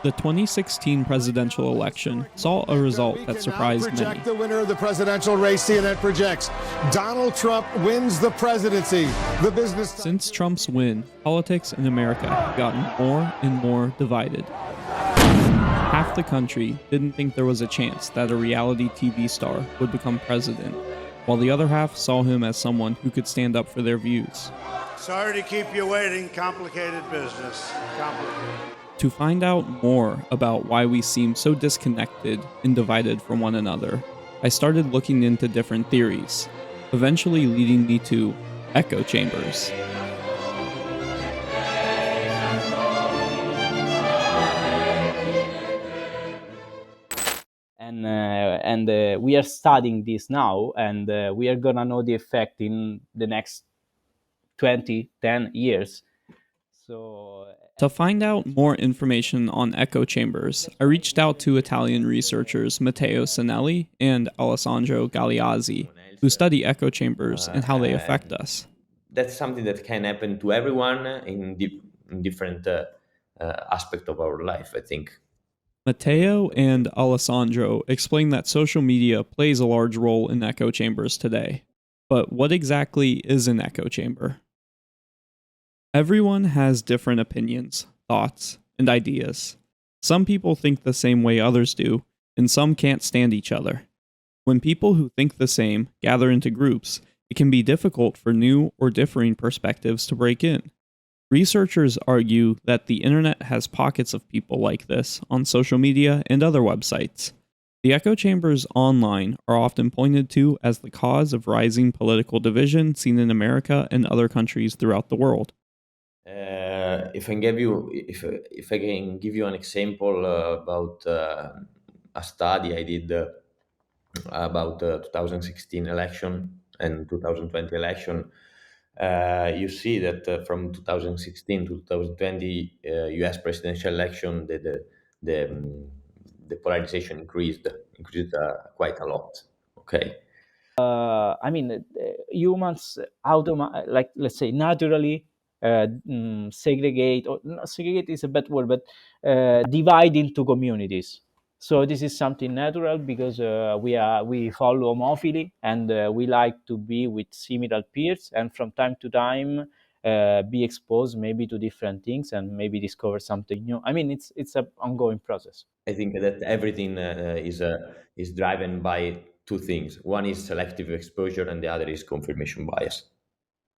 The 2016 presidential election saw a result that surprised many. Project the winner of the presidential race. CNN projects Donald Trump wins the presidency. The business. Since Trump's win, politics in America have gotten more and more divided. Half the country didn't think there was a chance that a reality TV star would become president, while the other half saw him as someone who could stand up for their views. Sorry to keep you waiting. Complicated business. Complicated. To find out more about why we seem so disconnected and divided from one another, I started looking into different theories, eventually leading me to echo chambers. And we are studying this now, and we are gonna know the effect in the next 10 years. So to find out more information on echo chambers, I reached out to Italian researchers Matteo Sanelli and Alessandro Galeazzi, who study echo chambers and how they affect us. That's something that can happen to everyone in different aspects of our life, I think. Matteo and Alessandro explain that social media plays a large role in echo chambers today. But what exactly is an echo chamber? Everyone has different opinions, thoughts, and ideas. Some people think the same way others do, and some can't stand each other. When people who think the same gather into groups, it can be difficult for new or differing perspectives to break in. Researchers argue that the internet has pockets of people like this on social media and other websites. The echo chambers online are often pointed to as the cause of rising political division seen in America and other countries throughout the world. If I can give you an example about a study I did about the 2016 election and 2020 election, you see that from 2016 to 2020 U.S. presidential election, the polarization increased quite a lot. Okay. Humans let's say naturally segregate, or not segregate is a bad word, but divide into communities. So this is something natural because we follow homophily, and we like to be with similar peers, and from time to time be exposed maybe to different things and maybe discover something new. It's an ongoing process. I think that everything is driven by two things. One is selective exposure, and the other is confirmation bias.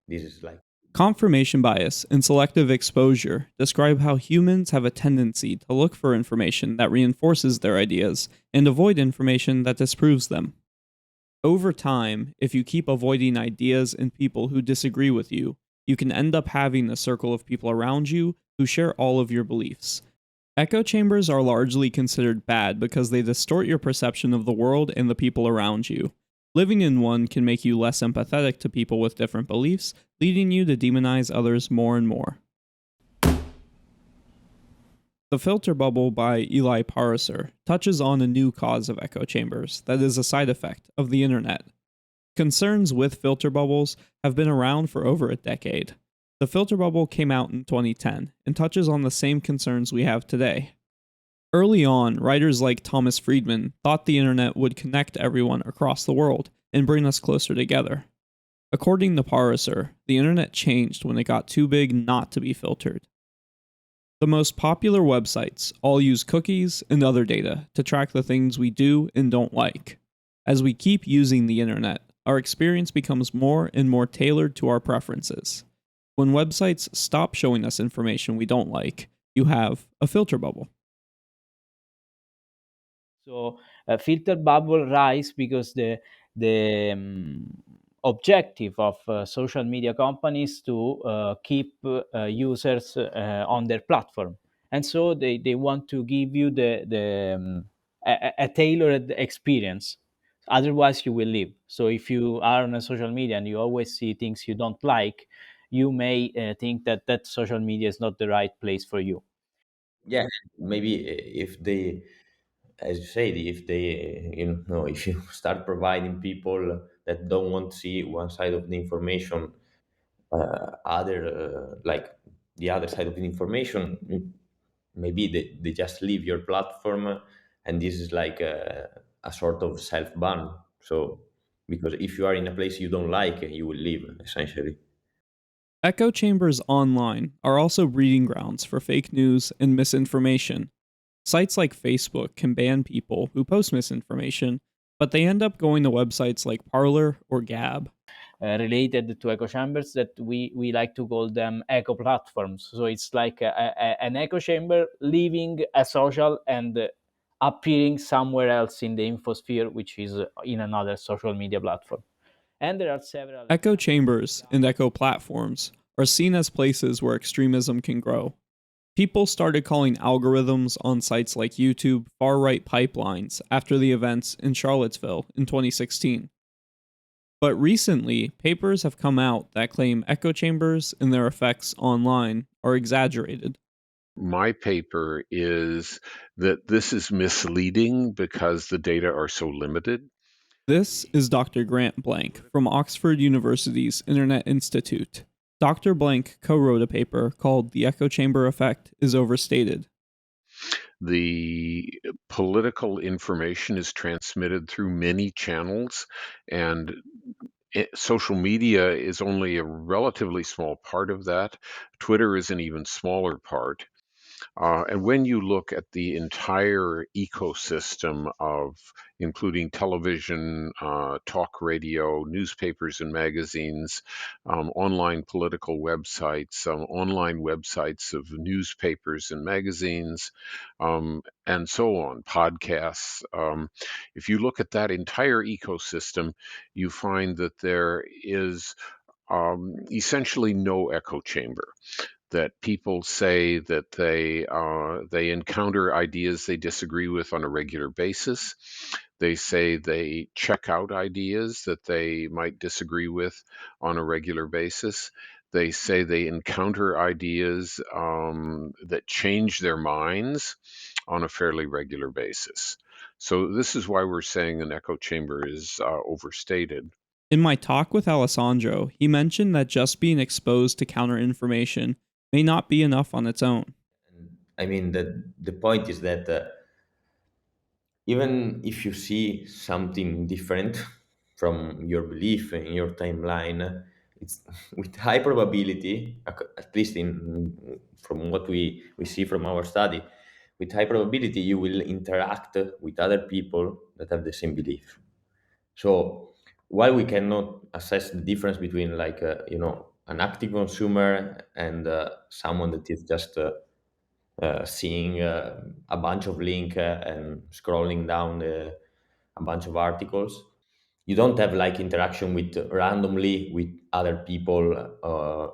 This is like confirmation bias and selective exposure describe how humans have a tendency to look for information that reinforces their ideas and avoid information that disproves them. Over time, if you keep avoiding ideas and people who disagree with you, you can end up having a circle of people around you who share all of your beliefs. Echo chambers are largely considered bad because they distort your perception of the world and the people around you. Living in one can make you less empathetic to people with different beliefs, leading you to demonize others more and more. The Filter Bubble by Eli Pariser touches on a new cause of echo chambers that is a side effect of the internet. Concerns with filter bubbles have been around for over a decade. The Filter Bubble came out in 2010 and touches on the same concerns we have today. Early on, writers like Thomas Friedman thought the internet would connect everyone across the world and bring us closer together. According to Pariser, the internet changed when it got too big not to be filtered. The most popular websites all use cookies and other data to track the things we do and don't like. As we keep using the internet, our experience becomes more and more tailored to our preferences. When websites stop showing us information we don't like, you have a filter bubble. So a filter bubble rise because the objective of social media companies to keep users on their platform, and so they want to give you a tailored experience. Otherwise, you will leave. So if you are on a social media and you always see things you don't like, you may think that social media is not the right place for you. Yeah, maybe if they, as you said, if they, if you start providing people that don't want to see one side of the information, like the other side of the information, maybe they just leave your platform, and this is like a sort of self-ban. So because if you are in a place you don't like, you will leave essentially. Echo chambers online are also breeding grounds for fake news and misinformation. Sites like Facebook can ban people who post misinformation, but they end up going to websites like Parler or Gab. Related to echo chambers that we like to call them echo platforms. So it's like an echo chamber leaving a social and appearing somewhere else in the infosphere, which is in another social media platform. And there are several Echo chambers and echo platforms are seen as places where extremism can grow. People started calling algorithms on sites like YouTube far-right pipelines after the events in Charlottesville in 2016. But recently, papers have come out that claim echo chambers and their effects online are exaggerated. My paper is that this is misleading because the data are so limited. This is Dr. Grant Blank from Oxford University's Internet Institute. Dr. Blank co-wrote a paper called The Echo Chamber Effect is Overstated. The political information is transmitted through many channels, and social media is only a relatively small part of that. Twitter is an even smaller part. And when you look at the entire ecosystem of including television, talk radio, newspapers and magazines, online political websites, online websites of newspapers and magazines, and so on, podcasts. If you look at that entire ecosystem, you find that there is essentially no echo chamber. That people say that they encounter ideas they disagree with on a regular basis. They say they check out ideas that they might disagree with on a regular basis. They say they encounter ideas that change their minds on a fairly regular basis. So this is why we're saying an echo chamber is overstated. In my talk with Alessandro, he mentioned that just being exposed to counter information may not be enough on its own. I mean, the point is that even if you see something different from your belief in your timeline, it's with high probability, at least from what we see from our study, with high probability you will interact with other people that have the same belief. So while we cannot assess the difference between like an active consumer and someone that is just seeing a bunch of link and scrolling down a bunch of articles, you don't have like interaction with randomly with other people,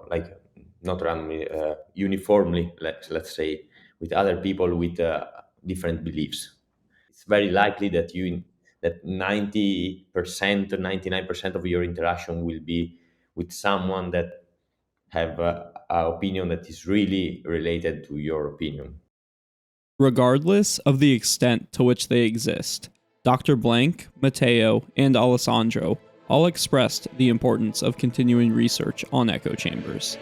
like not randomly, uniformly, let's say, with other people with different beliefs. It's very likely that that 90%, 99% of your interaction will be with someone that have an opinion that is really related to your opinion. Regardless of the extent to which they exist, Dr. Blank, Matteo, and Alessandro all expressed the importance of continuing research on echo chambers.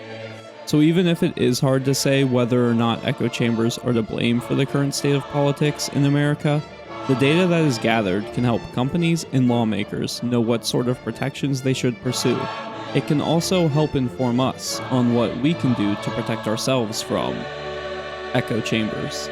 So even if it is hard to say whether or not echo chambers are to blame for the current state of politics in America, the data that is gathered can help companies and lawmakers know what sort of protections they should pursue. It can also help inform us on what we can do to protect ourselves from echo chambers.